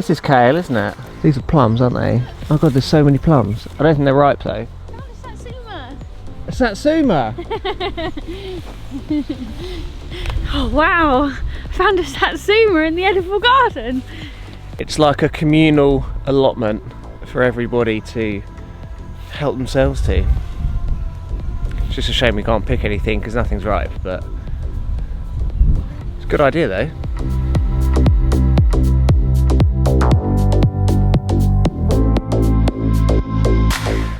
This is kale, isn't it? These are plums, aren't they? Oh god, there's so many plums. I don't think they're ripe though. Oh, it's Satsuma. It's Satsuma! Oh wow, I found a Satsuma in the edible garden. It's like a communal allotment for everybody to help themselves to. It's just a shame we can't pick anything because nothing's ripe, but it's a good idea though.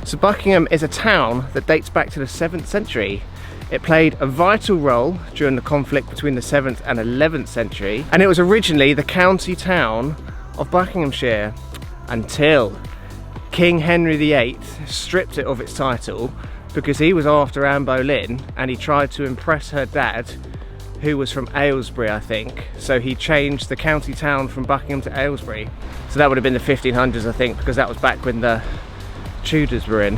So Buckingham is a town that dates back to the 7th century. It played a vital role during the conflict between the 7th and 11th century, and it was originally the county town of Buckinghamshire until King Henry VIII stripped it of its title because he was after Anne Boleyn and he tried to impress her dad, who was from Aylesbury, I think. So he changed the county town from Buckingham to Aylesbury. So that would have been the 1500s, I think, because that was back when the Tudors were in.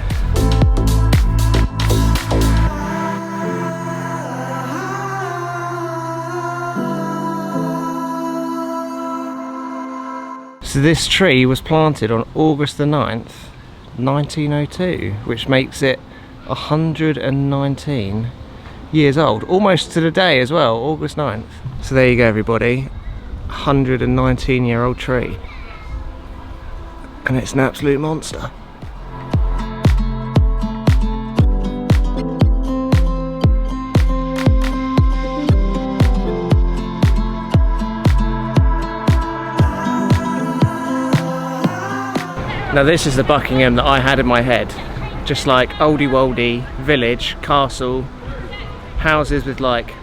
So this tree was planted on August the 9th, 1902, which makes it 119 years old, almost to the day as well, August 9th. So there you go everybody, 119-year-old tree. And it's an absolute monster. Now this is the Buckingham that I had in my head. Just like oldie woldy village, castle, houses with like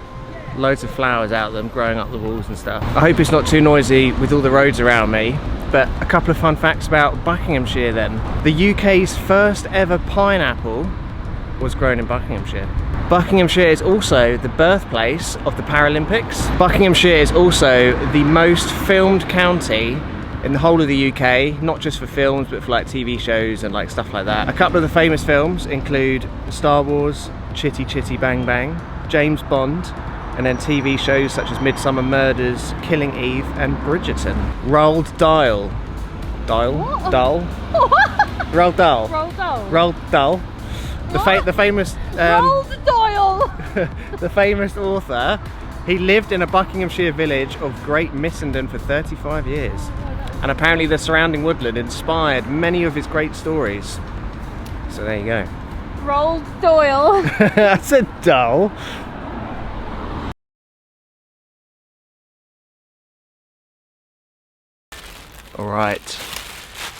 loads of flowers out them growing up the walls and stuff. I hope it's not too noisy with all the roads around me, but a couple of fun facts about Buckinghamshire then. The UK's first ever pineapple was grown in Buckinghamshire. Buckinghamshire is also the birthplace of the Paralympics. Buckinghamshire is also the most filmed county in the whole of the UK, not just for films but for like TV shows and like stuff like that. A couple of the famous films include Star Wars, Chitty Chitty Bang Bang, James Bond, and then TV shows such as Midsummer Murders, Killing Eve and Bridgerton. Roald Dahl. What? Dahl? Roald Dahl. Roald Dahl. Roald Dahl. The famous Roald Dahl. the famous author. He lived in a Buckinghamshire village of Great Missenden for 35 years. And apparently the surrounding woodland inspired many of his great stories. So there you go. Roald Doyle. I said dull. Alright,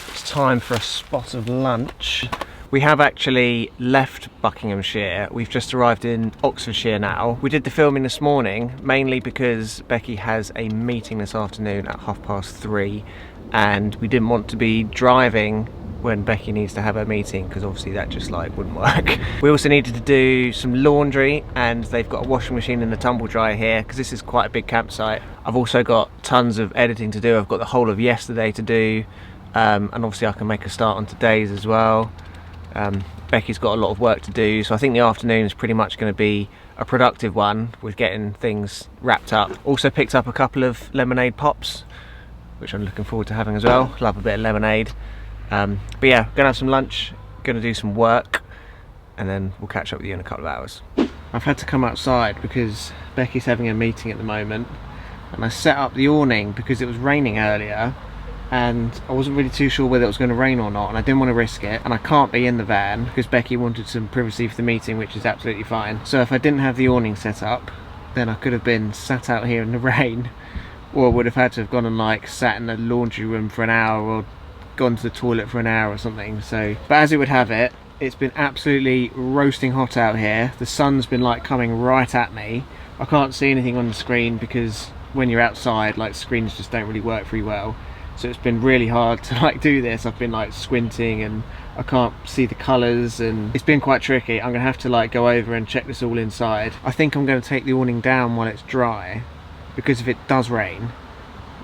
it's time for a spot of lunch. We have actually left Buckinghamshire. We've just arrived in Oxfordshire now. We did the filming this morning, mainly because Becky has a meeting this afternoon at 3:30, and we didn't want to be driving when Becky needs to have her meeting, because obviously that just like wouldn't work. We also needed to do some laundry, and they've got a washing machine and a tumble dryer here, because this is quite a big campsite. I've also got tons of editing to do. I've got the whole of yesterday to do, and obviously I can make a start on today's as well. Becky's got a lot of work to do, so I think the afternoon is pretty much going to be a productive one with getting things wrapped up. Also picked up a couple of lemonade pops, which I'm looking forward to having as well. Love a bit of lemonade. But yeah, gonna have some lunch, gonna do some work, and then we'll catch up with you in a couple of hours. I've had to come outside because Becky's having a meeting at the moment, and I set up the awning because it was raining earlier, and I wasn't really too sure whether it was going to rain or not, and I didn't want to risk it, and I can't be in the van because Becky wanted some privacy for the meeting, which is absolutely fine. So if I didn't have the awning set up, then I could have been sat out here in the rain, or would have had to have gone and like sat in the laundry room for an hour, or gone to the toilet for an hour or something. So, but as it would have it, it's been absolutely roasting hot out here. The sun's been like coming right at me. I can't see anything on the screen because when you're outside, like screens just don't really work very well. So it's been really hard to like do this. I've been like squinting and I can't see the colours, and it's been quite tricky. I'm gonna have to like go over and check this all inside. I think I'm gonna take the awning down while it's dry, because if it does rain,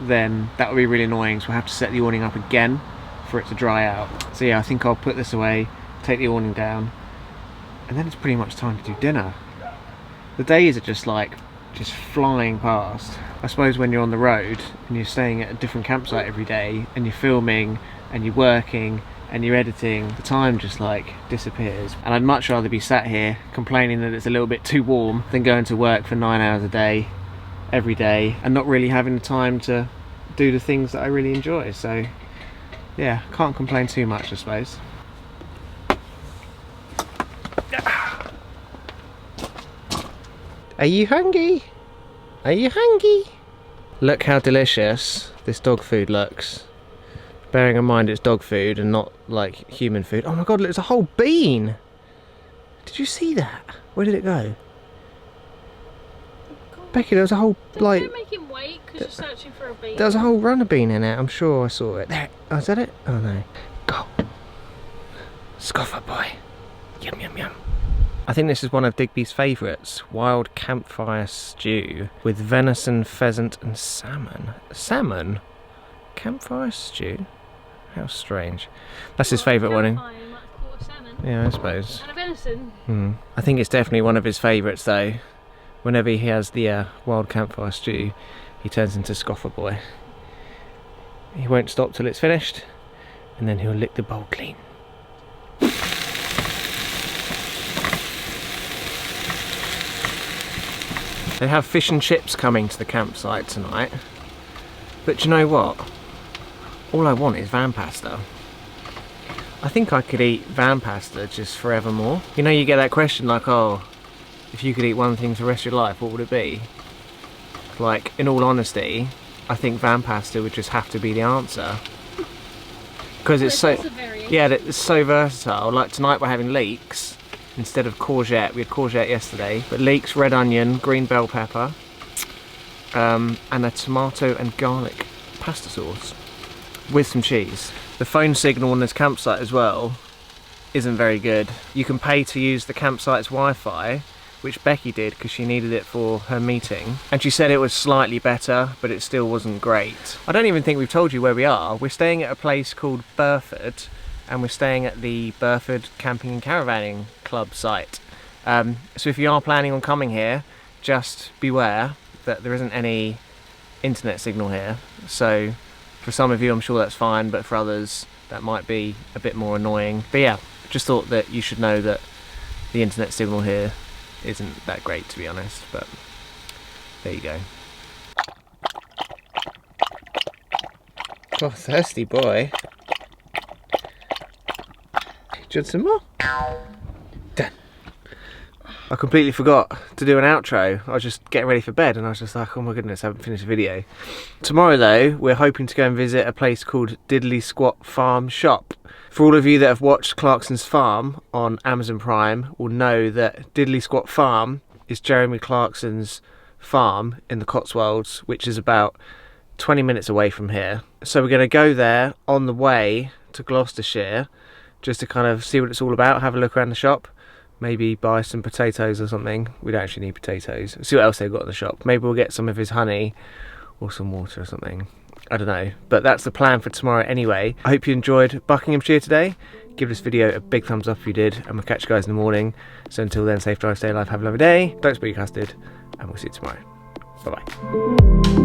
then that would be really annoying. So we'll have to set the awning up again for it to dry out. So yeah, I think I'll put this away, take the awning down, and then it's pretty much time to do dinner. The days are just like just flying past. I suppose when you're on the road and you're staying at a different campsite every day and you're filming and you're working and you're editing, the time just like disappears. And I'd much rather be sat here complaining that it's a little bit too warm than going to work for 9 hours a day every day and not really having the time to do the things that I really enjoy. So yeah, can't complain too much, I suppose. Are you hungry? Are you hungry? Look how delicious this dog food looks. Bearing in mind it's dog food and not like human food. Oh my god, look, there's a whole bean! Did you see that? Where did it go? Becky, there was a whole, like... Don't make him wait because you're searching for a bean. There was a whole runner bean in it, I'm sure I saw it. There, oh, is that it? Oh no. Go! Scoffer boy. Yum yum yum. I think this is one of Digby's favourites. Wild campfire stew with venison, pheasant and salmon. Salmon? Campfire stew? How strange. That's his favourite one. Yeah, I suppose. And a venison. I think it's definitely one of his favourites though. Whenever he has the wild campfire stew, he turns into Scoffer boy. He won't stop till it's finished, and then he'll lick the bowl clean. They have fish and chips coming to the campsite tonight, but do you know what? All I want is van pasta. I think I could eat van pasta just forevermore. You know, you get that question like, oh, if you could eat one thing for the rest of your life, what would it be? Like, in all honesty, I think van pasta would just have to be the answer. Because it's so, yeah, it's so versatile. Like tonight we're having leeks instead of courgette. We had courgette yesterday, but leeks, red onion, green bell pepper, and a tomato and garlic pasta sauce with some cheese. The phone signal on this campsite as well isn't very good. You can pay to use the campsite's Wi-Fi, which Becky did because she needed it for her meeting, and she said it was slightly better, but it still wasn't great. I don't even think we've told you where we are. We're staying at a place called Burford, and we're staying at the Burford Camping and Caravanning Club site. So if you are planning on coming here, just beware that there isn't any internet signal here. So for some of you I'm sure that's fine, but for others that might be a bit more annoying. But yeah, just thought that you should know that the internet signal here isn't that great, to be honest, but there you go. Oh, thirsty boy. Do you want some more? Done. I completely forgot to do an outro. I was just getting ready for bed and I was just like, oh my goodness, I haven't finished the video. Tomorrow though, we're hoping to go and visit a place called Diddley Squat Farm Shop. For all of you that have watched Clarkson's Farm on Amazon Prime will know that Diddley Squat Farm is Jeremy Clarkson's farm in the Cotswolds, which is about 20 minutes away from here. So we're going to go there on the way to Gloucestershire just to kind of see what it's all about, have a look around the shop, maybe buy some potatoes or something. We don't actually need potatoes. See what else they've got in the shop. Maybe we'll get some of his honey or some water or something. I don't know, but that's the plan for tomorrow anyway. I hope you enjoyed Buckinghamshire today. Give this video a big thumbs up if you did, and we'll catch you guys in the morning. So until then, safe drive, stay alive, have a lovely day. Don't spook casted, and we'll see you tomorrow. Bye bye.